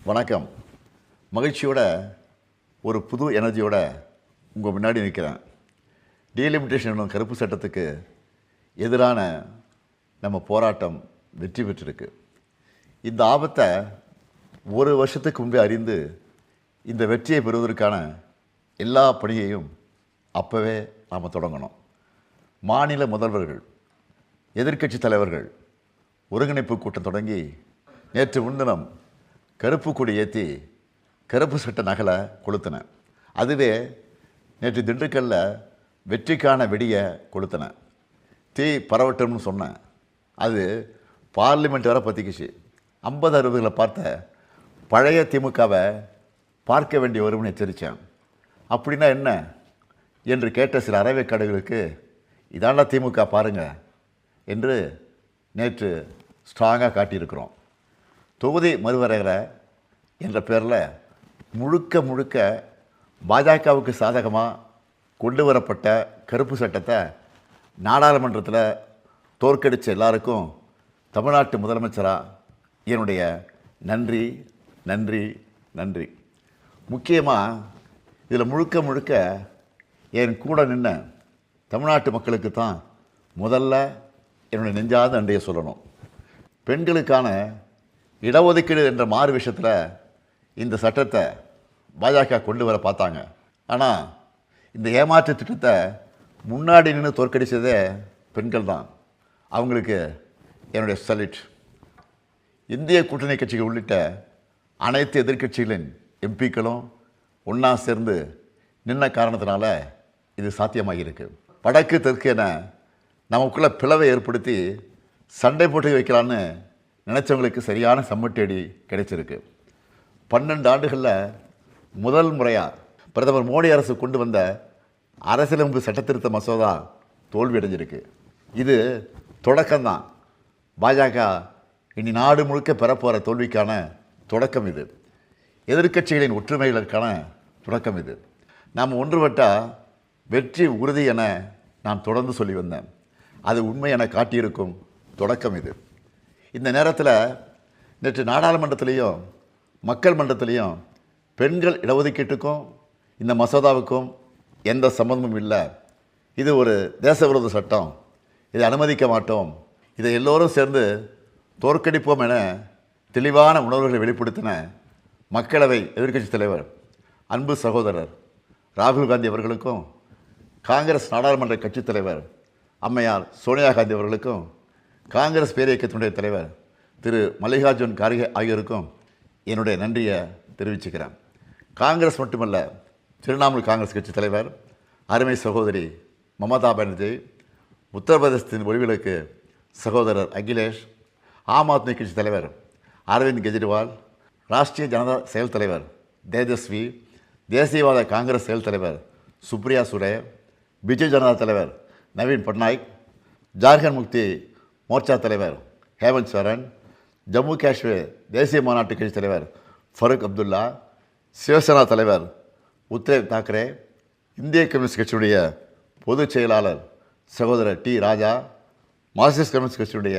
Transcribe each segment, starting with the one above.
வணக்கம். மகிழ்ச்சியோட ஒரு புது எனர்ஜியோட உங்கள் முன்னாடி நிற்கிறேன். டீலிமிட்டேஷன் என்னும் கருப்பு சட்டத்துக்கு எதிரான நம்ம போராட்டம் வெற்றி பெற்றிருக்கு. இந்த ஆபத்தை ஒரு வருஷத்துக்கு முன்பே அறிந்து இந்த வெற்றியை பெறுவதற்கான எல்லா பணியையும் அப்போவே நாம் தொடங்கணும். மாநில முதல்வர்கள், எதிர்க்கட்சி தலைவர்கள் ஒருங்கிணைப்பு கூட்டம் தொடங்கி நேற்று முன்தினம் கருப்பு கொடி ஏற்றி கருப்பு சட்ட நகலை கொளுத்தினேன். அதுவே நேற்று திண்டுக்கல்லில் வெற்றிக்கான வெடியை கொளுத்தினேன். தீ பரவட்டும்னு சொன்னேன். அது பார்லிமெண்ட் வரை பற்றிக்கிச்சு. 50-60களை பார்த்த பழைய திமுகவை பார்க்க வேண்டிய வரும்னு எச்சரித்தேன். அப்படின்னா என்ன என்று கேட்ட சில அறவைக்காடுகளுக்கு இதாண்டா திமுக பாருங்க என்று நேற்று ஸ்ட்ராங்காக காட்டியிருக்கிறோம். தொகுதி மறுவரையறை என்ற பேரில் முழுக்க பாஜகவுக்கு சாதகமாக கொண்டு வரப்பட்ட கருப்பு சட்டத்தை நாடாளுமன்றத்தில் தோற்கடித்த எல்லாருக்கும் தமிழ்நாட்டு முதலமைச்சராக என்னுடைய நன்றி நன்றி நன்றி. முக்கியமாக இதில் முழுக்க என் கூட நின்ன தமிழ்நாட்டு மக்களுக்கு தான் முதல்ல என்னுடைய நெஞ்சாத நன்றியை சொல்லணும். பெண்களுக்கான இடஒதுக்கீடு என்ற மாறு விஷயத்தில் இந்த சட்டத்தை பாஜக கொண்டு வர பார்த்தாங்க. ஆனால் இந்த ஏமாற்று திட்டத்தை முன்னாடி நின்று தோற்கடித்ததே பெண்கள் தான். அவங்களுக்கு என்னுடைய சல்யூட். இந்திய கூட்டணி கட்சிகள் உள்ளிட்ட அனைத்து எதிர்க்கட்சிகளின் எம்பிக்களும் ஒன்றா சேர்ந்து நின்ன காரணத்தினால இது சாத்தியமாகியிருக்கு. வடக்கு தெற்கு என நமக்குள்ள பிளவை ஏற்படுத்தி சண்டை போட்டு வைக்கலான்னு நினச்சவங்களுக்கு சரியான சம்மட்டேடி கிடைச்சிருக்கு. 12 ஆண்டுகளில் முதல் முறையாக பிரதமர் மோடி அரசு கொண்டு வந்த அரசியலமைப்பு சட்டத்திருத்த மசோதா தோல்வியடைஞ்சிருக்கு. இது தொடக்கம்தான். பாஜக இனி நாடு முழுக்க பெறப்போகிற தோல்விக்கான தொடக்கம் இது. எதிர்க்கட்சிகளின் ஒற்றுமைகளுக்கான தொடக்கம் இது. நாம் ஒன்றுபட்டால் வெற்றி உறுதி என நான் தொடர்ந்து சொல்லி வந்தேன். அது உண்மை என காட்டியிருக்கும் தொடக்கம் இது. இந்த நேரத்தில் நேற்று நாடாளுமன்றத்திலையும் மக்கள் மன்றத்திலையும் பெண்கள் இடஒதுக்கீட்டுக்கும் இந்த மசோதாவுக்கும் எந்த சம்மந்தமும் இல்லை. இது ஒரு தேசவிரோத சட்டம், இதை அனுமதிக்க மாட்டோம், இதை எல்லோரும் சேர்ந்து தோற்கடிப்போம் என தெளிவான உணர்வுகளை வெளிப்படுத்தின மக்களவை எதிர்க்கட்சி தலைவர் அன்பு சகோதரர் ராகுல் காந்தி அவர்களுக்கும், காங்கிரஸ் நாடாளுமன்ற கட்சித் தலைவர் அம்மையார் சோனியா காந்தி அவர்களுக்கும், காங்கிரஸ் பேரியக்கத்தினுடைய தலைவர் திரு மல்லிகார்ஜுன் கார்கே ஆகியோருக்கும் என்னுடைய நன்றியை தெரிவிச்சுக்கிறேன். காங்கிரஸ் மட்டுமல்ல, திரிணாமுல் காங்கிரஸ் கட்சி தலைவர் அருமை சகோதரி மமதா பானர்ஜி, உத்தரப்பிரதேசத்தின் ஒளிவிளக்கு சகோதரர் அகிலேஷ், ஆம் ஆத்மி கட்சி தலைவர் அரவிந்த் கெஜ்ரிவால், ராஷ்ட்ரிய ஜனதா செயல் தலைவர் தேஜஸ்வி, தேசியவாத காங்கிரஸ் செயல் தலைவர் சுப்ரியா சுரே, பிஜு ஜனதா தலைவர் நவீன் பட்நாயக், ஜார்க்கண்ட் முக்தி மோர்ச்சா தலைவர் ஹேமந்த் சோரன், ஜம்மு காஷ்மீர் தேசிய மாநாட்டு கட்சி தலைவர் ஃபருக் அப்துல்லா, சிவசேனா தலைவர் உத்தவ் தாக்கரே, இந்திய கம்யூனிஸ்ட் கட்சியுடைய பொதுச் செயலாளர் சகோதரர் டி ராஜா, மார்க்சிஸ்ட் கம்யூனிஸ்ட் கட்சியுடைய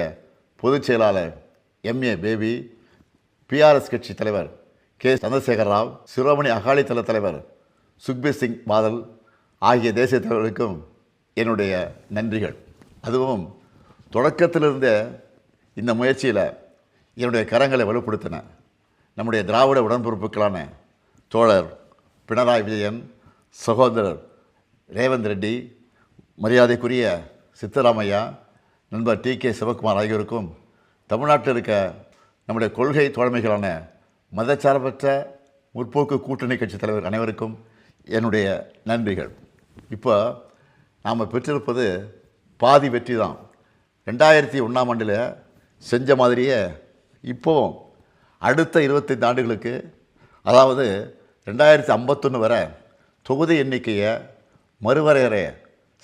பொதுச் செயலாளர் எம்ஏ பேபி, பிஆர்எஸ் கட்சி தலைவர் கே சந்திரசேகர ராவ், சிரோமணி அகாலிதள தலைவர் சுக்பீர் சிங் பாதல் ஆகிய தேசிய தலைவர்களுக்கும் என்னுடைய நன்றிகள். அதுவும் தொடக்கத்திலிருந்த இந்த முயற்சியில் என்னுடைய கரங்களை வலுப்படுத்தின நம்முடைய திராவிட உடன்பிறப்புகளான தோழர் பினராயி விஜயன், சகோதரர் ரேவந்த் ரெட்டி, மரியாதைக்குரிய சித்தராமையா, நண்பர் டி.கே. சிவகுமார் ஆகியோருக்கும், தமிழ்நாட்டில் இருக்க நம்முடைய கொள்கை தோழமைகளான மதச்சார்பற்ற முற்போக்கு கூட்டணி கட்சி தலைவர் அனைவருக்கும் என்னுடைய நன்றிகள். இப்போ நாம் பெற்றிருப்பது பாதி வெற்றி தான். 2001ஆம் ஆண்டில் செஞ்ச மாதிரியே இப்போவும் அடுத்த 25 ஆண்டுகளுக்கு, அதாவது 2051 வரை தொகுதி எண்ணிக்கையை மறுவரையறை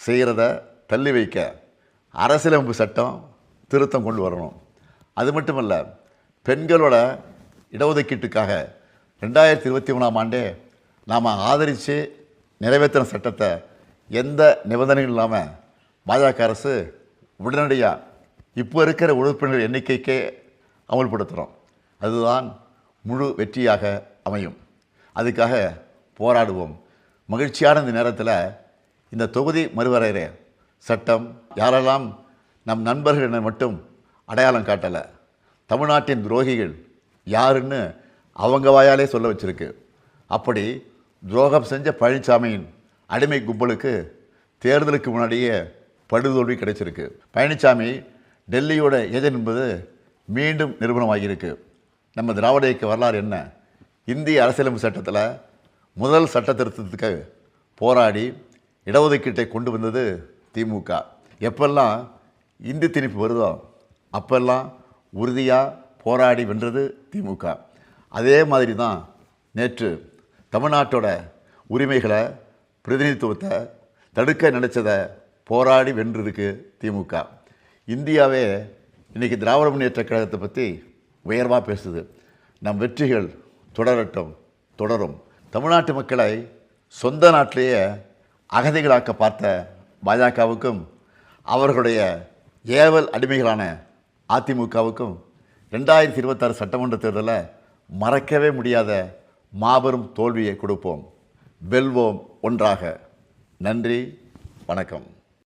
செய்கிறத தள்ளி வைக்க அரசியலமைப்பு சட்டம் திருத்தம் கொண்டு வரணும். அது மட்டுமல்ல, பெண்களோட இடஒதுக்கீட்டுக்காக 2023ஆம் ஆண்டே நாம் ஆதரித்து நிறைவேற்றின சட்டத்தை எந்த நிபந்தனையும் இல்லாமல் பாஜக அரசு உடனடியாக இப்போ இருக்கிற உறுப்பினர் எண்ணிக்கைக்கே அமல்படுத்துகிறோம். அதுதான் முழு வெற்றியாக அமையும். அதுக்காக போராடுவோம். மகிழ்ச்சியான இந்த நேரத்தில் இந்த தொகுதி மறுவரையறை சட்டம் யாரெல்லாம் நம் நண்பர்கள் என மட்டும் அடையாளம் காட்டலை, தமிழ்நாட்டின் துரோகிகள் யாருன்னு அவங்க வாயாலே சொல்ல வச்சிருக்கு. அப்படி துரோகம் செஞ்ச பழனிசாமியின் அடிமை கும்பலுக்கு தேர்தலுக்கு முன்னாடியே படுதோல்வி கிடைச்சிருக்கு. பழனிசாமி டெல்லியோட ஏஜென்ட் என்பது மீண்டும் நிரூபணமாகியிருக்கு. நம்ம திராவிட இயக்க வரலாறு என்ன? இந்திய அரசியலமைப்பு சட்டத்தில் முதல் சட்ட திருத்தத்துக்கு போராடி இடஒதுக்கீட்டை கொண்டு வந்தது திமுக. எப்பெல்லாம் இந்தி திணிப்பு வருதோ அப்பெல்லாம் உறுதியாக போராடி வென்றது திமுக. அதே மாதிரி தான் நேற்று தமிழ்நாட்டோட உரிமைகளை பிரதிநிதித்துவத்தை தடுக்க நினைச்சதை போராடி வென்றிருக்கு திமுக. இந்தியாவே இன்றைக்கி திராவிட முன்னேற்றக் கழகத்தை பற்றி உயர்வாக பேசுது. நம் வெற்றிகள் தொடரும். தமிழ்நாட்டு மக்களை சொந்த நாட்டிலேயே அகதிகளாக்க பார்த்த பாஜகவுக்கும் அவர்களுடைய ஏவல் அடிமைகளான அதிமுகவுக்கும் 2026 சட்டமன்ற தேர்தலில் மறக்கவே முடியாத மாபெரும் தோல்வியை கொடுப்போம். வெல்வோம் ஒன்றாக. நன்றி, வணக்கம்.